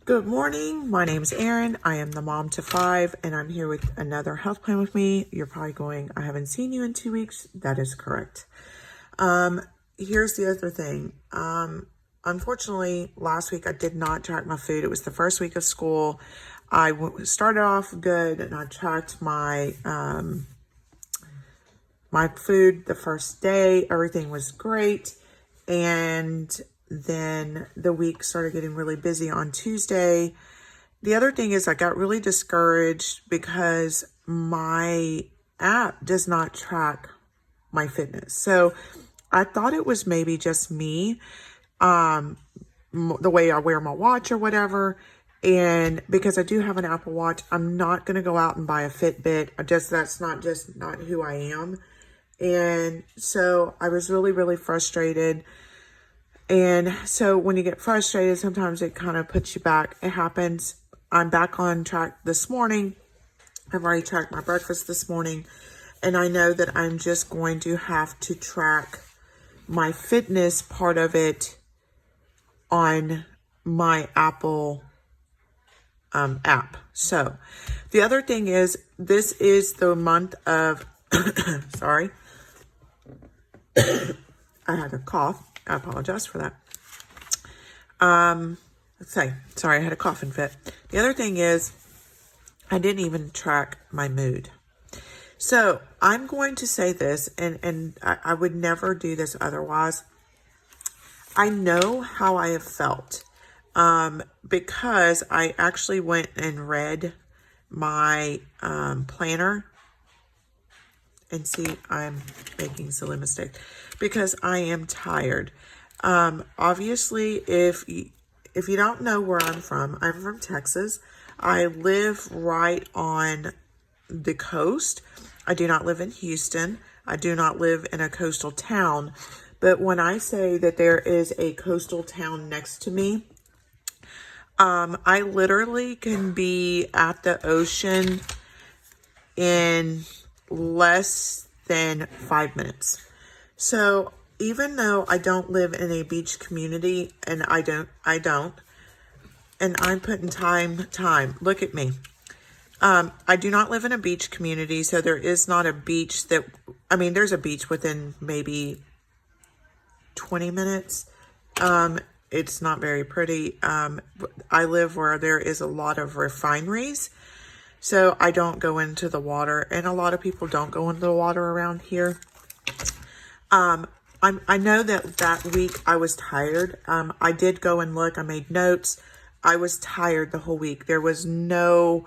Good morning. My name is Erin. I am the mom to 5, and I'm here with another health plan with me. You're probably going, I haven't seen you in 2 weeks. That is correct. Here's the other thing. Unfortunately, last week I did not track my food. It was the first week of school. I started off good, and I tracked my my food the first day. Everything was great, and then the week started getting really busy on Tuesday. The other thing is I got really discouraged because my app does not track my fitness. So I thought it was maybe just me, the way I wear my watch or whatever. And because I do have an Apple Watch, I'm not going to go out and buy a Fitbit. That's not who I am. And so I was really, really frustrated. And so when you get frustrated, sometimes it kind of puts you back. It happens. I'm back on track this morning. I've already tracked my breakfast this morning. And I know that I'm just going to have to track my fitness part of it on my Apple app. So the other thing is, this is the month of, sorry, I had a cough. I apologize for that. Sorry, I had a coughing fit. The other thing is, I didn't even track my mood. So I'm going to say this, and I would never do this otherwise. I know how I have felt because I actually went and read my planner. And see, I'm making silly mistakes because I am tired. Obviously, if you don't know where I'm from Texas. I live right on the coast. I do not live in Houston. I do not live in a coastal town. But when I say that there is a coastal town next to me, I literally can be at the ocean in less than 5 minutes. So even though I don't live in a beach community, and I don't, and I'm putting time, look at me. I do not live in a beach community, so there is not a beach there's a beach within maybe 20 minutes. It's not very pretty. I live where there is a lot of refineries. So I don't go into the water, and a lot of people don't go into the water around here. I know that week I was tired. I did go and look. I made notes. I was tired the whole week. There was no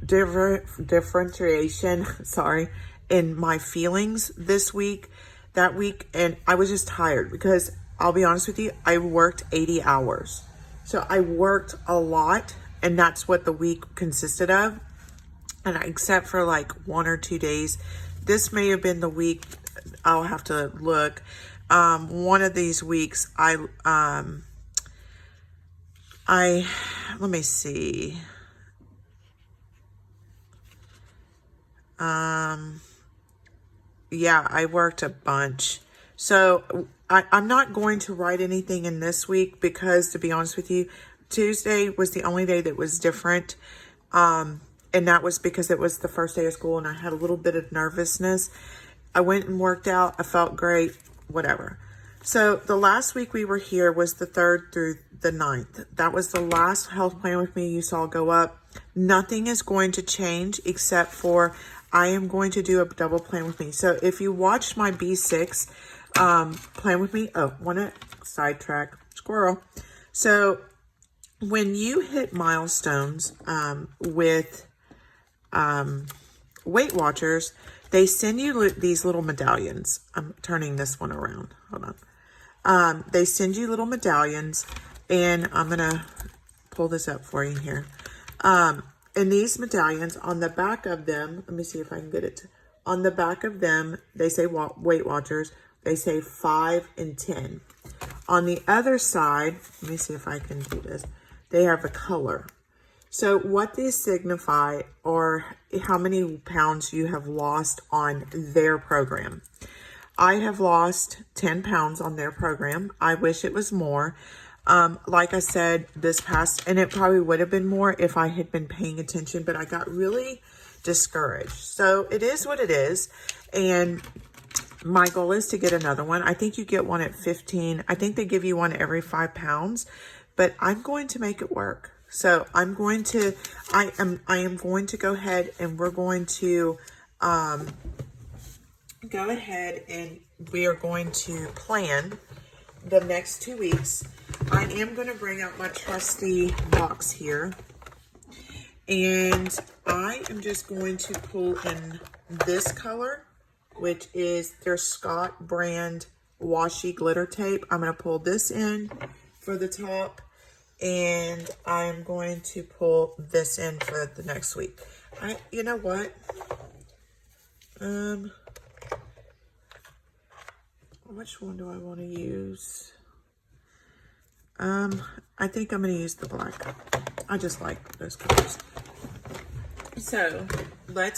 differentiation, sorry, in my feelings that week. And I was just tired because I'll be honest with you, I worked 80 hours. So I worked a lot, and that's what the week consisted of. And except for like 1 or 2 days, this may have been the week. I'll have to look. One of these weeks, let me see. Yeah, I worked a bunch. So I'm not going to write anything in this week because, to be honest with you, Tuesday was the only day that was different. And that was because it was the first day of school and I had a little bit of nervousness. I went and worked out. I felt great, whatever. So the last week we were here was the 3rd through the 9th. That was the last health plan with me you saw go up. Nothing is going to change except for I am going to do a double plan with me. So if you watched my B6 plan with me, want to sidetrack squirrel. So when you hit milestones with Weight Watchers, they send you these little medallions. I'm turning this one around. Hold on. They send you little medallions, and I'm going to pull this up for you here. And these medallions, on the back of them, let me see if I can get it. On the back of them, they say Weight Watchers. They say 5 and 10. On the other side, let me see if I can do this. They have a color. So what these signify are how many pounds you have lost on their program. I have lost 10 pounds on their program. I wish it was more. Like I said, this past, and it probably would have been more if I had been paying attention, but I got really discouraged. So it is what it is. And my goal is to get another one. I think you get one at 15. I think they give you one every 5 pounds, but I'm going to make it work. So I am going to go ahead and we're going to, go ahead and we are going to plan the next 2 weeks. I am going to bring out my trusty box here, and I am just going to pull in this color, which is their Scott brand washi glitter tape. I'm going to pull this in for the top, and I'm going to pull this in for the next week. You know what? Which one do I want to use? I think I'm going to use the black. I just like those colors. So I'm going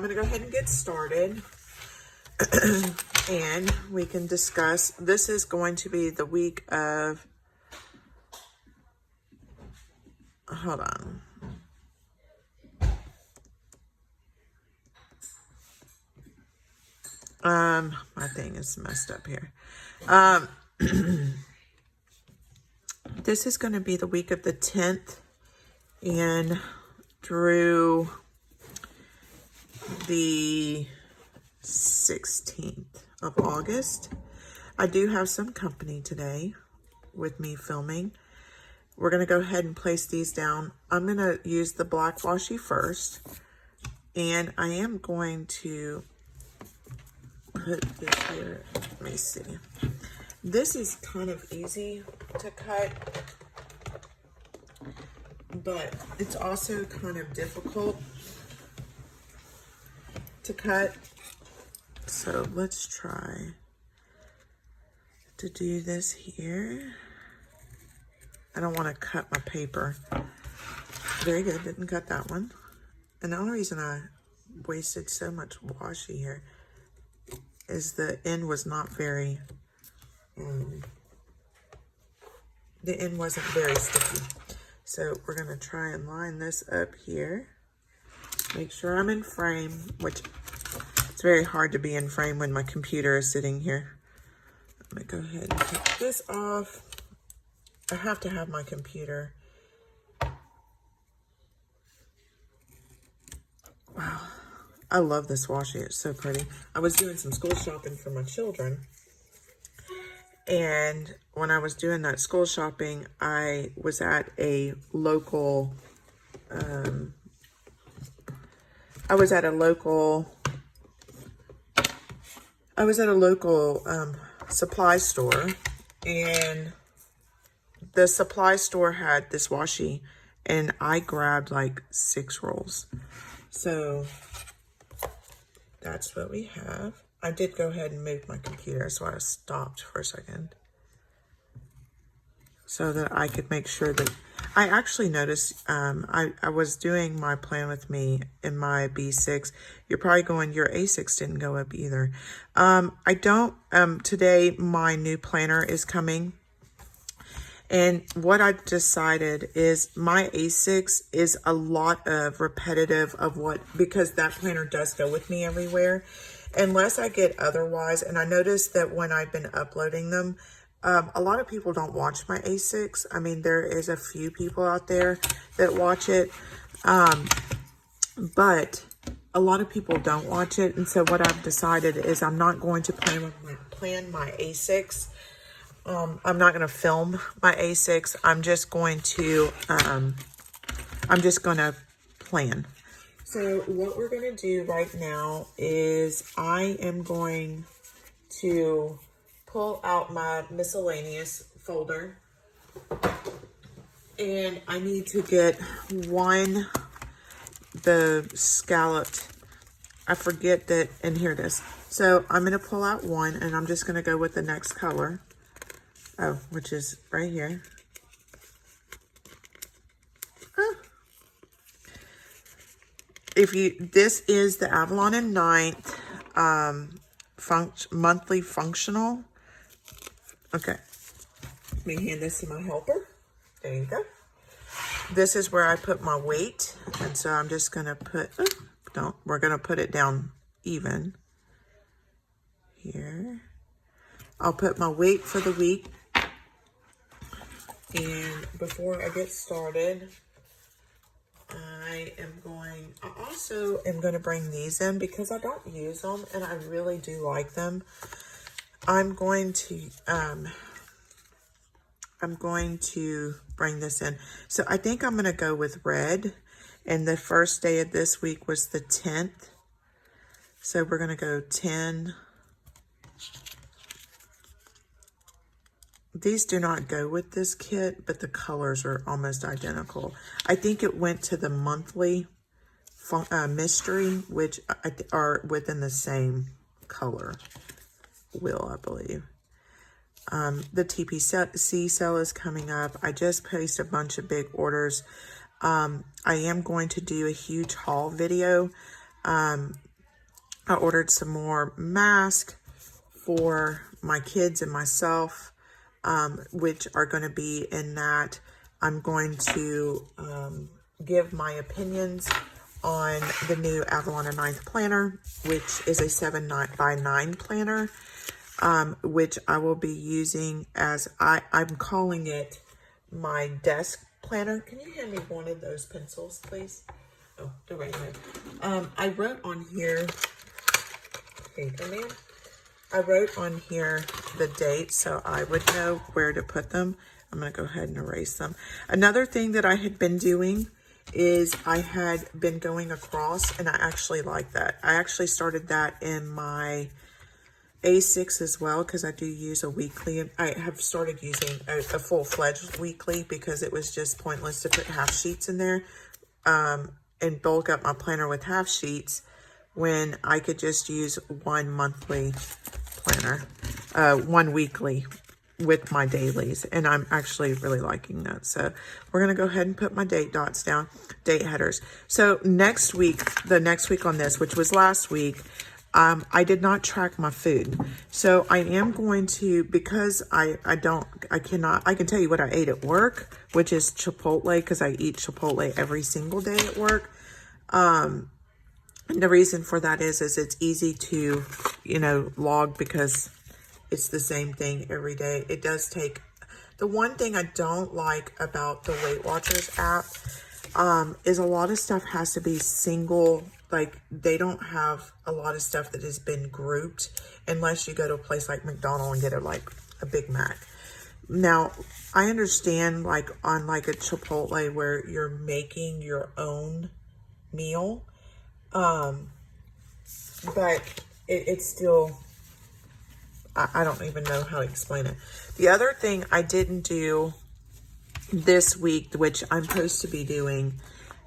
to go ahead and get started. And we can discuss. This is going to be the week of, hold on. My thing is messed up here. This is going to be the week of the 10th and through the 16th of August. I do have some company today with me filming. We're going to go ahead and place these down. I'm going to use the black washi first, and I am going to put this here. Let me see. This is kind of easy to cut, but it's also kind of difficult to cut. So let's try to do this here. I don't want to cut my paper. Very good, didn't cut that one. And the only reason I wasted so much washi here is the end was not very, the end wasn't very sticky. So we're going to try and line this up here. Make sure I'm in frame, which it's very hard to be in frame when my computer is sitting here. I'm going to go ahead and take this off. I have to have my computer. Wow. I love this washi. It's so pretty. I was doing some school shopping for my children. And when I was doing that school shopping, I was at a local, supply store, and the supply store had this washi, and I grabbed like 6 rolls. So that's what we have. I did go ahead and move my computer, so I stopped for a second so that I could make sure that I actually noticed, I was doing my plan with me in my B6. You're probably going, your A6 didn't go up either. Today my new planner is coming. And what I've decided is my A6 is a lot of repetitive of because that planner does go with me everywhere. Unless I get otherwise, and I noticed that when I've been uploading them, a lot of people don't watch my A6. I mean, there is a few people out there that watch it, but a lot of people don't watch it. And so what I've decided is I'm not going to plan my A6. I'm not going to film my A6. I'm just going to plan. So what we're going to do right now is I am going to pull out my miscellaneous folder, and I need to get the scalloped, I forget that, and here it is. So I'm going to pull out one, and I'm just going to go with the next color. Oh, which is right here. This is the Avalon and 9th monthly functional. Okay. Let me hand this to my helper. There you go. This is where I put my weight. And so I'm just going to put, we're going to put it down even. Here. I'll put my weight for the week. And before I get started, I also am going to bring these in because I don't use them and I really do like them. I'm going to bring this in. So I think I'm going to go with red. And the first day of this week was the 10th. So we're going to go 10. These do not go with this kit, but the colors are almost identical. I think it went to the monthly mystery, which are within the same color wheel, I believe. The TPC sale is coming up. I just placed a bunch of big orders. I am going to do a huge haul video. I ordered some more masks for my kids and myself, which are going to be in that. I'm going to give my opinions on the new Avalon 9th planner, which is a 7x9 planner, which I will be using as I'm calling it my desk planner. Can you hand me one of those pencils, please? Oh, they're right here. I wrote on here, here you go, ma'am. I wrote on here the date so I would know where to put them. I'm going to go ahead and erase them. Another thing that I had been doing is I had been going across, and I actually like that. I actually started that in my A6 as well because I do use a weekly. I have started using a full-fledged weekly because it was just pointless to put half sheets in there and bulk up my planner with half sheets when I could just use one monthly planner, one weekly with my dailies. And I'm actually really liking that. So we're going to go ahead and put my date dots down, date headers. So next week, the next week on this, which was last week, I did not track my food. So I am going to, because I can tell you what I ate at work, which is Chipotle, because I eat Chipotle every single day at work. And the reason for that is it's easy to, log because it's the same thing every day. It does take, the one thing I don't like about the Weight Watchers app is a lot of stuff has to be single. Like, they don't have a lot of stuff that has been grouped unless you go to a place like McDonald's and get a Big Mac. Now, I understand like on like a Chipotle where you're making your own meal, but it's still, I don't even know how to explain it. The other thing I didn't do this week, which I'm supposed to be doing,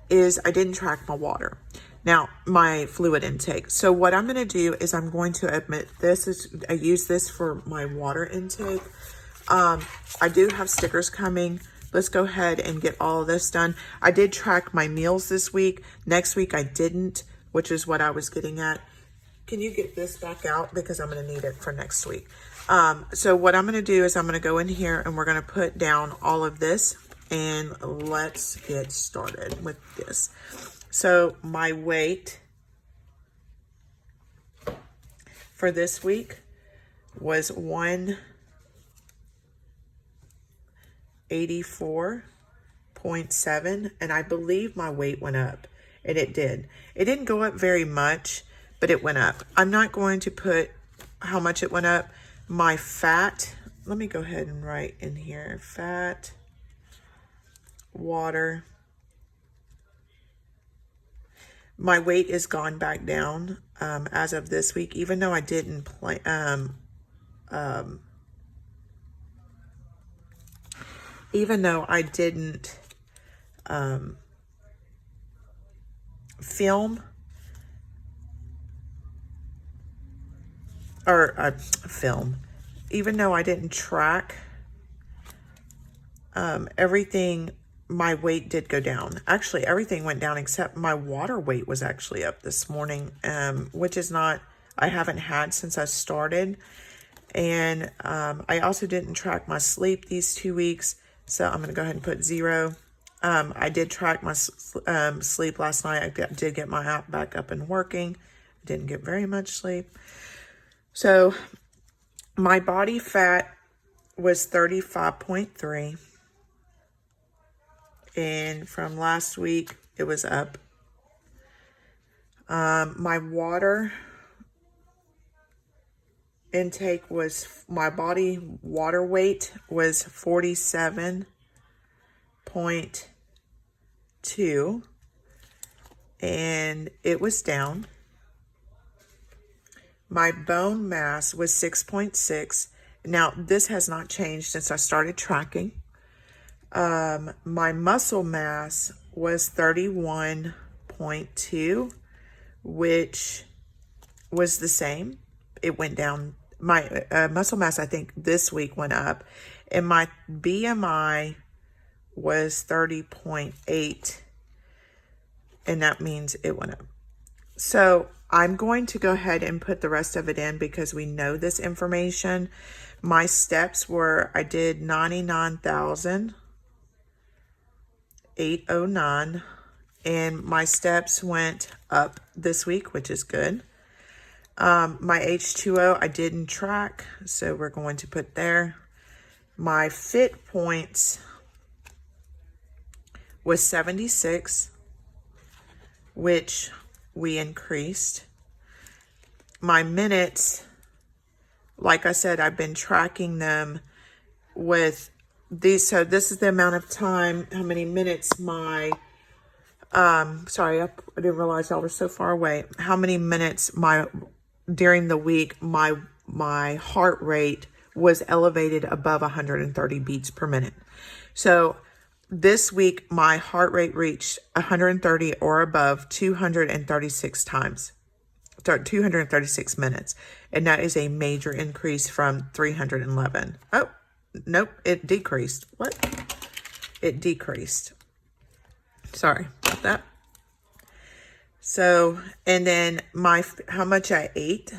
is I didn't track my water. Now, my fluid intake. So what I'm going to do is I'm going to admit I use this for my water intake. I do have stickers coming. Let's go ahead and get all of this done. I did track my meals this week. Next week I didn't, which is what I was getting at. Can you get this back out? Because I'm going to need it for next week. So what I'm going to do is I'm going to go in here and we're going to put down all of this. And let's get started with this. So my weight for this week was 184.7, and I believe my weight went up, and it did. It didn't go up very much, but it went up. I'm not going to put how much it went up. My fat, let me go ahead and write in here, fat, water. My weight is gone back down as of this week, even though I didn't film or even though I didn't track everything. My weight did go down. Actually, everything went down except my water weight was actually up this morning, which is not, I haven't had since I started. And I also didn't track my sleep these 2 weeks, so I'm going to go ahead and put 0. I did track my sleep last night. I did get my app back up and working. Didn't get very much sleep. So my body fat was 35.3. And from last week, it was up. My water intake was, my body water weight was 47.2, and it was down. My bone mass was 6.6. Now, this has not changed since I started tracking. My muscle mass was 31.2, which was the same. It went down. My muscle mass, I think, this week went up. And my BMI was 30.8. And that means it went up. So I'm going to go ahead and put the rest of it in because we know this information. My steps were, I did 99,809. And my steps went up this week, which is good. My H2O, I didn't track, so we're going to put there. My fit points was 76, which we increased. My minutes, like I said, I've been tracking them with these. So this is the amount of time, how many minutes my, sorry, I didn't realize y'all were so far away. How many minutes during the week, my heart rate was elevated above 130 beats per minute. So this week, my heart rate reached 130 or above 236 times, 236 minutes. And that is a major increase from 311. Oh, nope, it decreased. What? It decreased. Sorry about that. So, and then how much I ate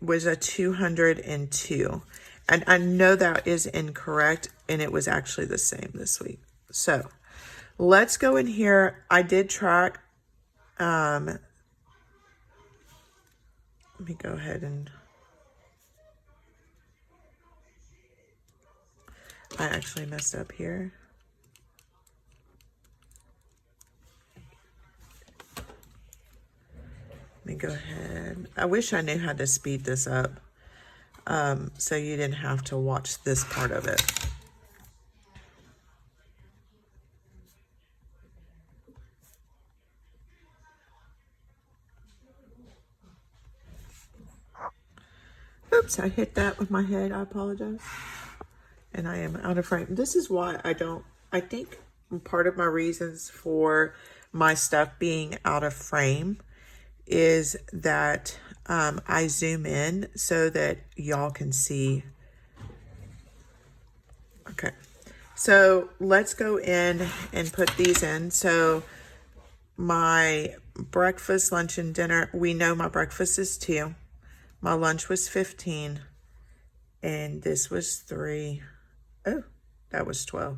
was a 202. And I know that is incorrect, and it was actually the same this week. So, let's go in here. I did track, let me go ahead and, I actually messed up here. Let me go ahead. I wish I knew how to speed this up, so you didn't have to watch this part of it. Oops, I hit that with my head. I apologize. And I am out of frame. This is why I think part of my reasons for my stuff being out of frame is that I zoom in so that y'all can see. Okay, so let's go in and put these in. So my breakfast, lunch, and dinner, we know my breakfast is 2. My lunch was 15. And this was 3. Oh, that was 12.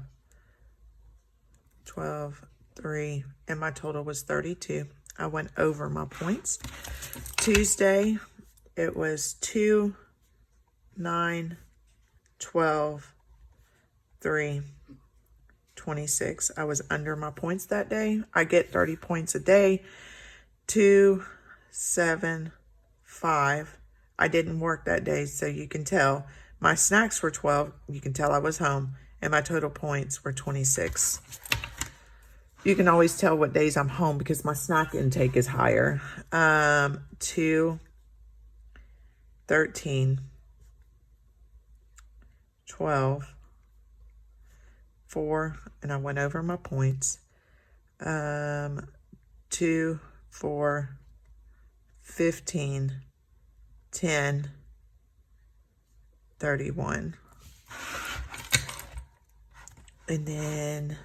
12, 3, and my total was 32. I went over my points. Tuesday, it was 2, 9, 12, 3, 26. I was under my points that day. I get 30 points a day. 2, 7, 5. I didn't work that day, so you can tell. My snacks were 12. You can tell I was home. And my total points were 26. You can always tell what days I'm home because my snack intake is higher. 2, 13, 12, 4, and I went over my points. 2, 4, 15, 10, 31. And then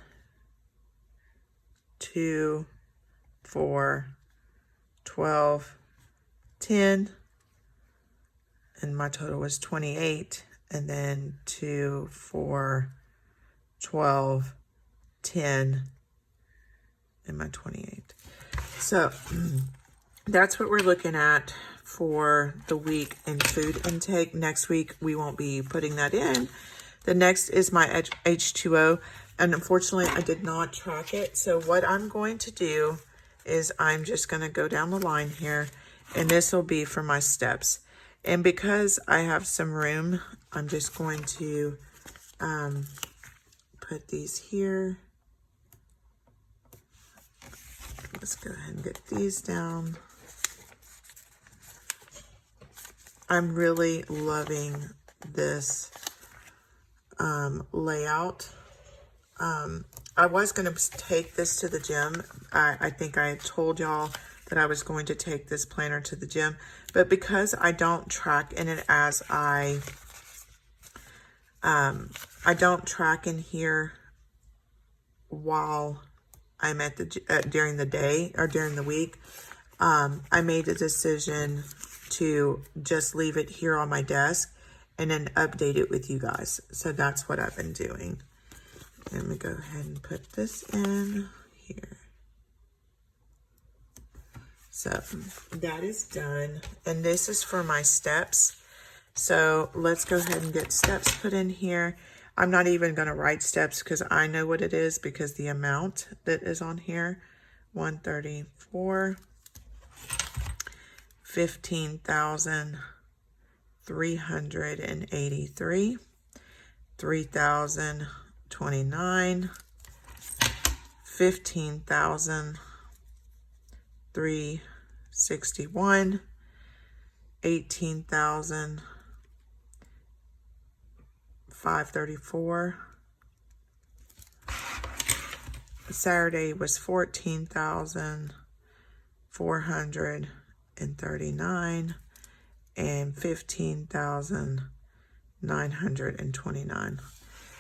2, 4, 12, 10, and my total was 28, and then 2, 4, 12, 10, and my 28. So that's what we're looking at for the week in food intake. Next week, we won't be putting that in. The next is my H2O, and unfortunately, I did not track it. So what I'm going to do is I'm just going to go down the line here, and this will be for my steps. And because I have some room, I'm just going to put these here. Let's go ahead and get these down. I'm really loving this layout. I was going to take this to the gym. I think I told y'all that I was going to take this planner to the gym, but because I don't track in it as I don't track in here while I'm at the during the day or during the week. I made a decision to just leave it here on my desk and then update it with you guys. So that's what I've been doing. Let me go ahead and put this in here. So that is done. And this is for my steps. So let's go ahead and get steps put in here. I'm not even going to write steps because I know what it is, because the amount that is on here, 134, 15,383, 3,029, 15,361, 18,534. Saturday was 14,439 and 15,929.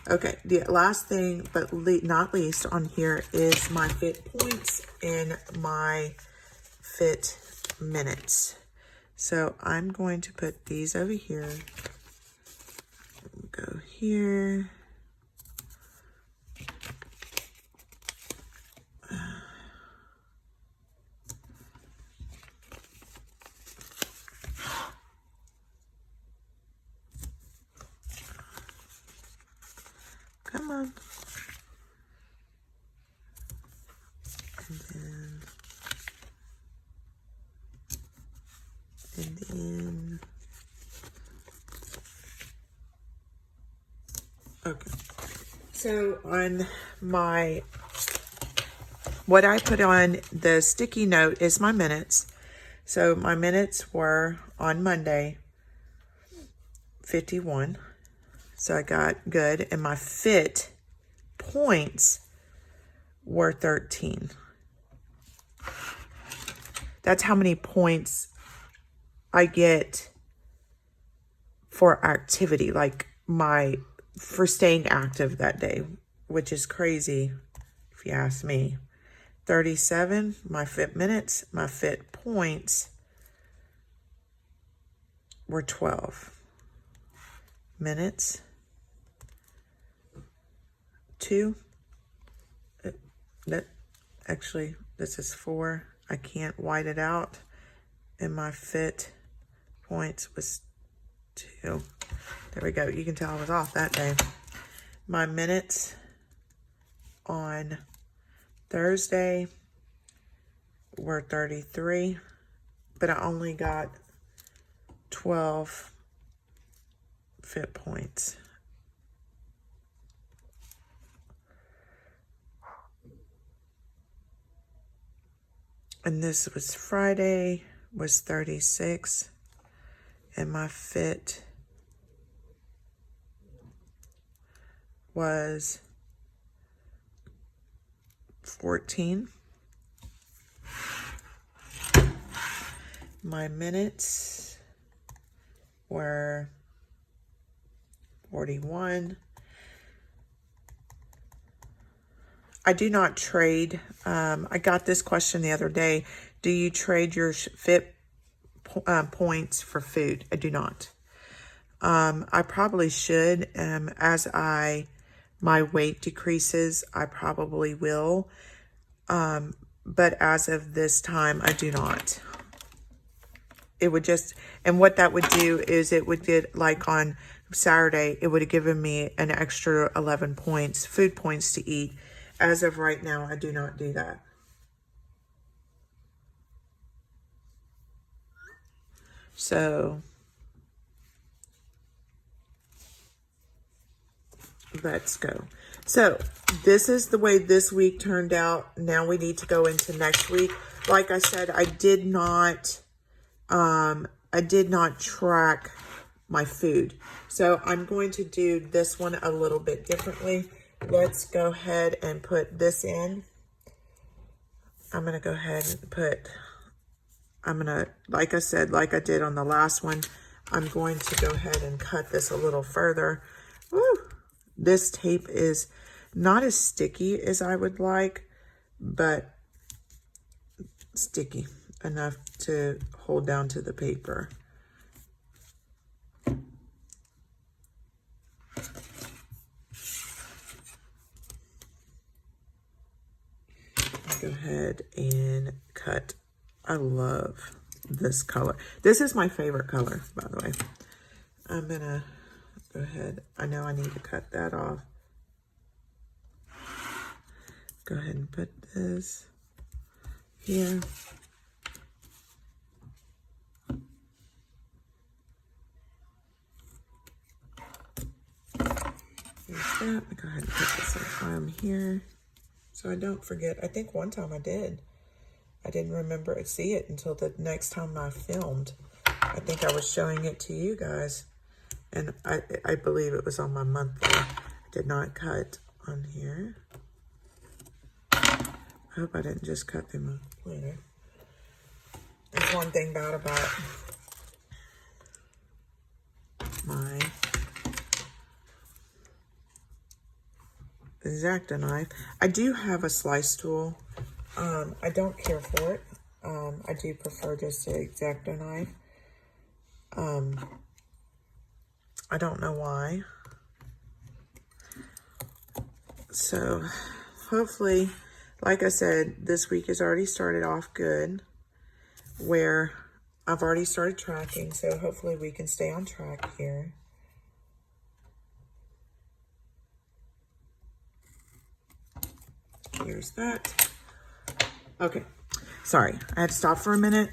Okay, the last thing, but not least on here, is my fit points and my fit minutes. So I'm going to put these over here. Go here. Come on. And then, okay. So on my, what I put on the sticky note is my minutes. So my minutes were on Monday, 51. So I got good. And my fit points were 13. That's how many points I get for activity, like for staying active that day, which is crazy if you ask me. 37, my fit minutes, my fit points were 12. Minutes, 2, actually, this is 4. I can't white it out. And my fit points was 2. There we go. You can tell I was off that day. My minutes on Thursday were 33, but I only got 12 fit points. And this was Friday, was 36, and my fit was 14. My minutes were 41. I do not trade. I got this question the other day. Do you trade your fit points for food? I do not. I probably should, as my weight decreases, I probably will. But as of this time, I do not. It would just, and what that would do is it would get, like on Saturday, it would have given me an extra 11 points, food points to eat. As of right now, I do not do that. So let's go. So this is the way this week turned out. Now we need to go into next week. Like I said, I did not track my food. So I'm going to do this one a little bit differently. Let's go ahead and put this in. I'm going to go ahead and like I said, like I did on the last one, I'm going to go ahead and cut this a little further. Woo! This tape is not as sticky as I would like, but sticky enough to hold down to the paper. Go ahead and cut. I love this color. This is my favorite color, by the way. I'm gonna go ahead. I know I need to cut that off. Go ahead and put this here. There's that. Go ahead and put this on here so I don't forget. I think one time I did. I didn't remember to see it until the next time I filmed. I think I was showing it to you guys. And I believe it was on my monthly. I did not cut on here. I hope I didn't just cut them later. There's one thing bad about my X-Acto knife. I do have a slice tool. I don't care for it. I do prefer just the X-Acto knife. I don't know why. So hopefully, like I said, this week has already started off good, where I've already started tracking. So hopefully we can stay on track here. Here's that. Okay, sorry, I had to stop for a minute.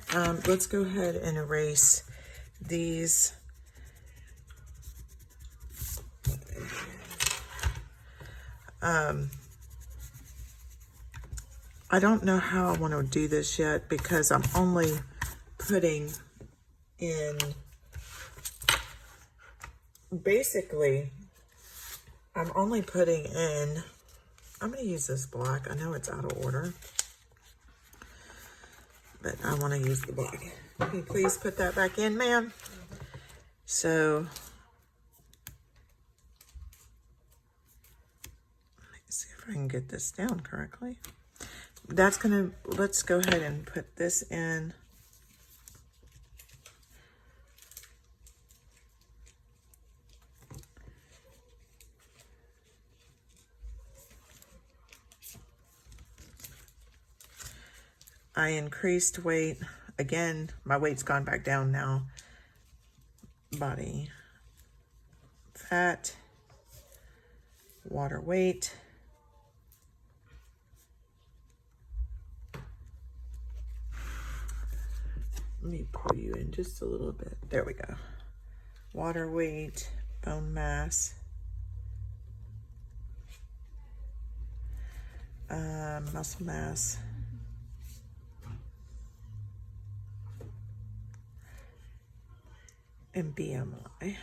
Let's go ahead and erase these. I don't know how I want to do this yet because I'm only putting in, basically, I'm only putting in, I'm going to use this black. I know it's out of order, but I want to use the black. Can you please put that back in, ma'am? So, let's see if I can get this down correctly. That's going to, let's go ahead and put this in. I increased weight. Again, my weight's gone back down now. Body fat, water weight. Let me pull you in just a little bit. There we go. Water weight, bone mass, muscle mass, and BMI.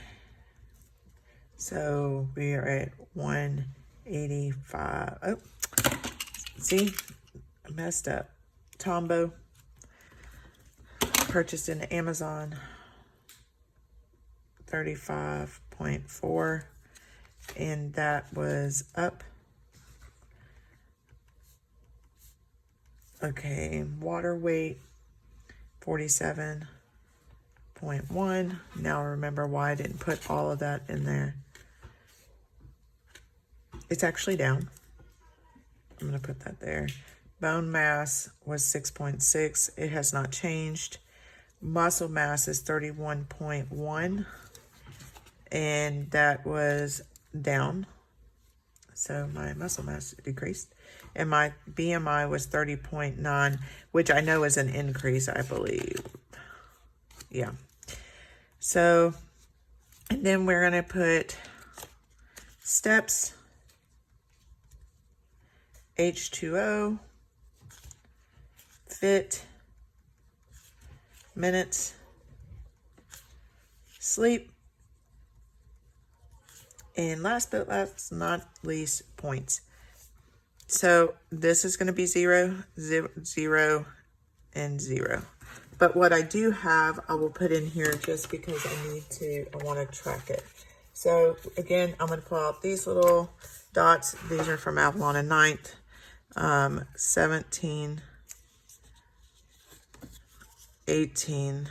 So we are at 185. Oh, see, I messed up. Tombow, purchased in Amazon, 35.4, and that was up. Okay, water weight, 47. 0.1. Now remember why I didn't put all of that in there. It's actually down. I'm going to put that there. Bone mass was 6.6. It has not changed. Muscle mass is 31.1. And that was down. So my muscle mass decreased. And my BMI was 30.9, which I know is an increase, I believe. Yeah. So, and then we're going to put steps, H2O, fit, minutes, sleep, and last but not least, points. So this is going to be 0, 0, 0, and 0. But what I do have, I will put in here just because I want to track it. So again, I'm going to pull out these little dots. These are from Avalon and 9th, 17, 18,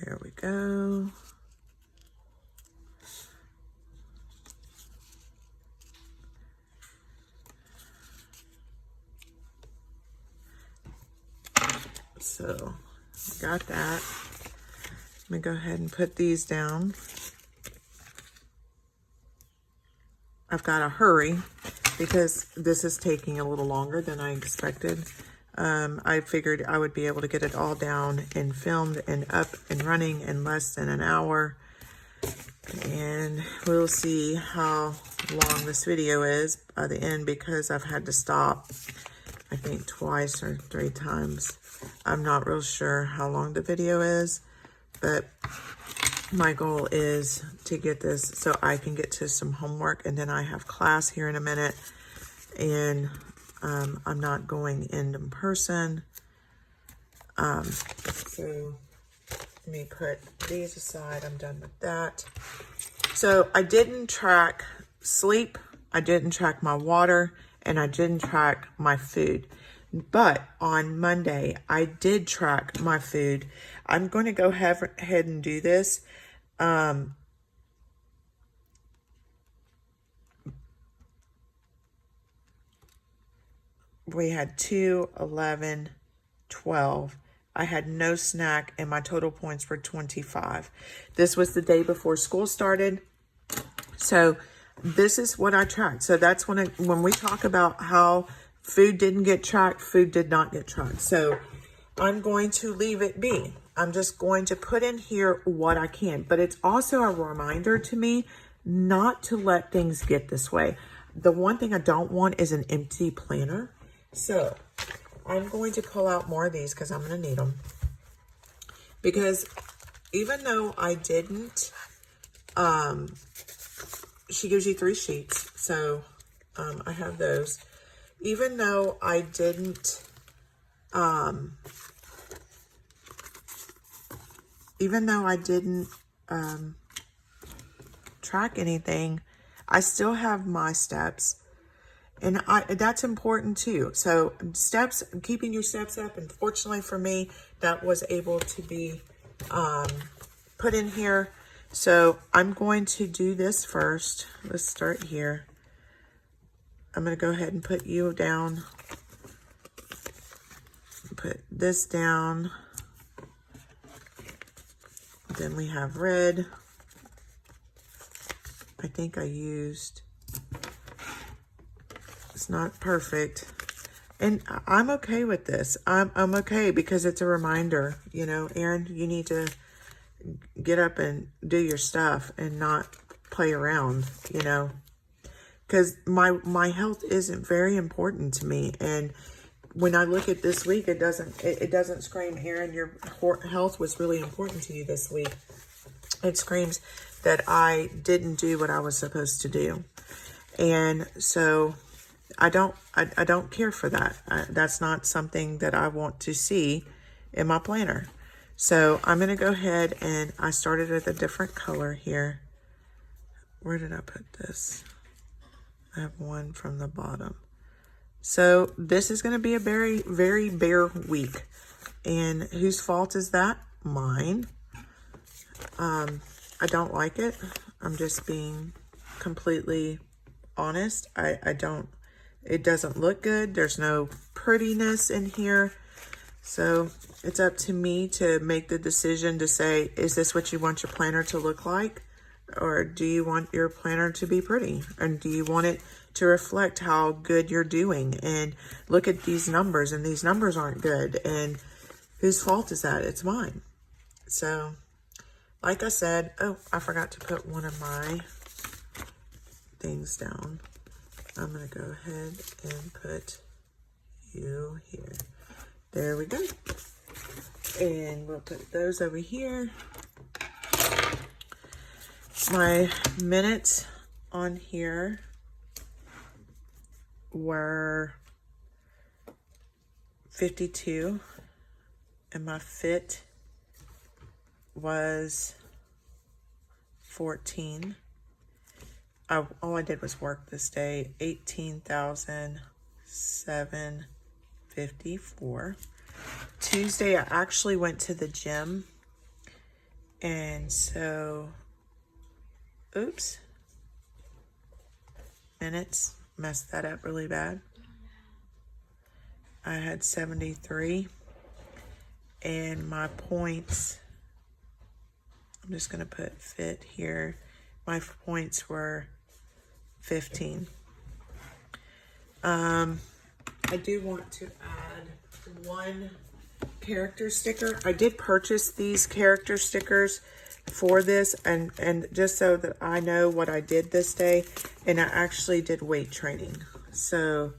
there we go. So, got that. Let me go ahead and put these down. I've got to hurry because this is taking a little longer than I expected. I figured I would be able to get it all down and filmed and up and running in less than an hour. And we'll see how long this video is by the end because I've had to stop, I think, twice or 3 times. I'm not real sure how long the video is, but my goal is to get this so I can get to some homework, and then I have class here in a minute, and I'm not going in person. So let me put these aside. I'm done with that. So I didn't track sleep, I didn't track my water, and I didn't track my food. But on Monday, I did track my food. I'm going to go ahead and do this. We had 2, 11, 12. I had no snack, and my total points were 25. This was the day before school started. So this is what I tracked. So that's when we talk about how food didn't get tracked, food did not get tracked. So I'm going to leave it be. I'm just going to put in here what I can. But it's also a reminder to me not to let things get this way. The one thing I don't want is an empty planner. So I'm going to pull out more of these because I'm going to need them. Because even though I didn't, she gives you 3 sheets. So I have those. Even though I didn't, track anything, I still have my steps. And that's important too. So steps, keeping your steps up. And fortunately for me, that was able to be put in here. So I'm going to do this first. Let's start here. I'm going to go ahead and put you down. Put this down. Then we have red. I think I used, it's not perfect. And I'm okay with this. I'm okay because it's a reminder, you know, Erin, you need to get up and do your stuff and not play around, you know. Because my health isn't very important to me, and when I look at this week, it doesn't scream, Erin, your health was really important to you this week. It screams that I didn't do what I was supposed to do, and so I don't care for that. That's not something that I want to see in my planner. So I'm gonna go ahead and I started with a different color here. Where did I put this? I have one from the bottom. So this is going to be a very, very bare week. And whose fault is that? Mine. I don't like it. I'm just being completely honest. I don't, it doesn't look good. There's no prettiness in here. So it's up to me to make the decision to say, is this what you want your planner to look like? Or do you want your planner to be pretty? And do you want it to reflect how good you're doing? And look at these numbers, and these numbers aren't good. And whose fault is that? It's mine. So, like I said, oh, I forgot to put one of my things down. I'm going to go ahead and put you here. There we go. And we'll put those over here. My minutes on here were 52, and my fit was 14. All I did was work this day, 18,754. Tuesday, I actually went to the gym, and so, oops, minutes, messed that up really bad. I had 73, and my points, I'm just going to put fit here. My points were 15. I do want to add one character sticker. I did purchase these character stickers for this, and just so that I know what I did this day, and I actually did weight training. So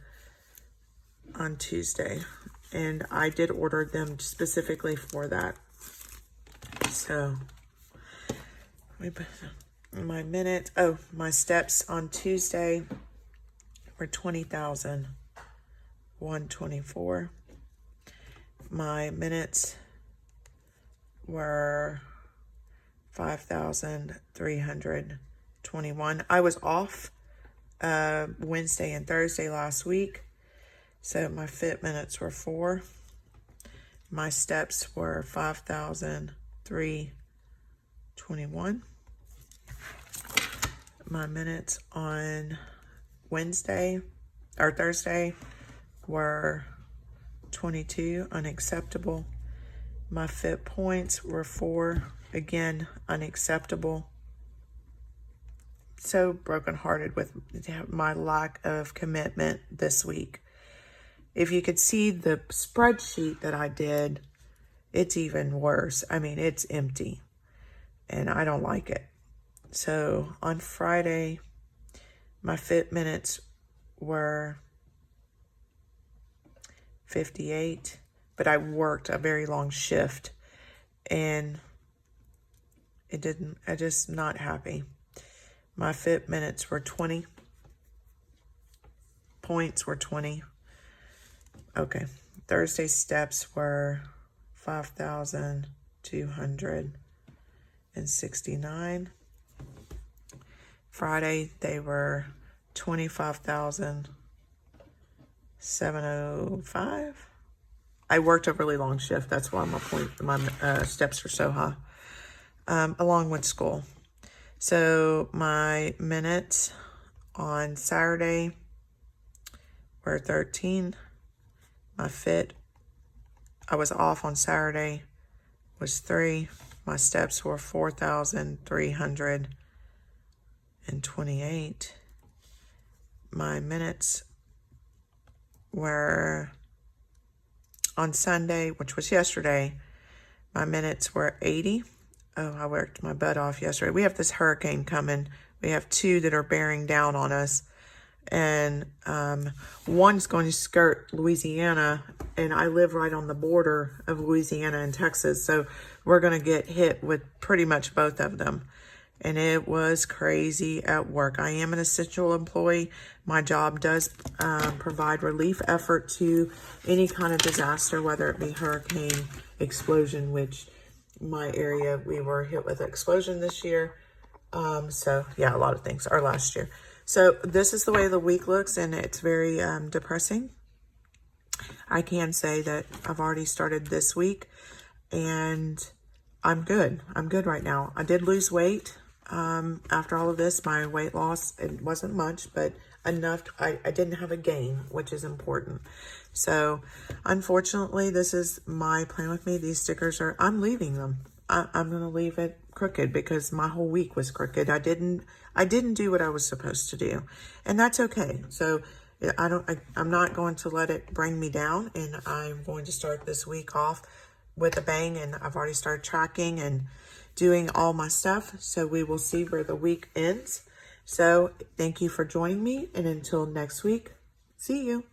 on Tuesday, and I did order them specifically for that. So my minute, oh, my steps on Tuesday were 20,124. My minutes were 5,321. I was off Wednesday and Thursday last week, so my fit minutes were 4. My steps were 5,321. My minutes on Wednesday or Thursday were 22, unacceptable. My fit points were 4, again, unacceptable. So brokenhearted with my lack of commitment this week. If you could see the spreadsheet that I did, it's even worse. I mean, it's empty, and I don't like it. So on Friday, my fit minutes were 58, but I worked a very long shift, and it didn't, I just not happy. My fit minutes were 20. Points were 20. Okay. Thursday steps were 5,269. Friday, they were 25,705. I worked a really long shift. That's why my steps are so high, along with school. So my minutes on Saturday were 13. My fit, I was off on Saturday, was 3. My steps were 4,328. My minutes were on Sunday, which was yesterday, my minutes were 80. Oh, I worked my butt off yesterday. We have this hurricane coming. We have 2 that are bearing down on us. And one's going to skirt Louisiana, and I live right on the border of Louisiana and Texas. So we're going to get hit with pretty much both of them. And it was crazy at work. I am an essential employee. My job does provide relief effort to any kind of disaster, whether it be hurricane, explosion, which my area, we were hit with an explosion this year. So yeah, a lot of things, or last year. So this is the way the week looks, and it's very depressing. I can say that I've already started this week, and I'm good. I'm good right now. I did lose weight. After all of this, my weight loss, it wasn't much, but enough. I didn't have a gain, which is important. So unfortunately, this is my plan with me. These stickers are, I'm leaving them. I'm going to leave it crooked because my whole week was crooked. I didn't do what I was supposed to do, and that's okay. So I'm not going to let it bring me down, and I'm going to start this week off with a bang, and I've already started tracking and doing all my stuff. So we will see where the week ends. So thank you for joining me, and until next week, see you.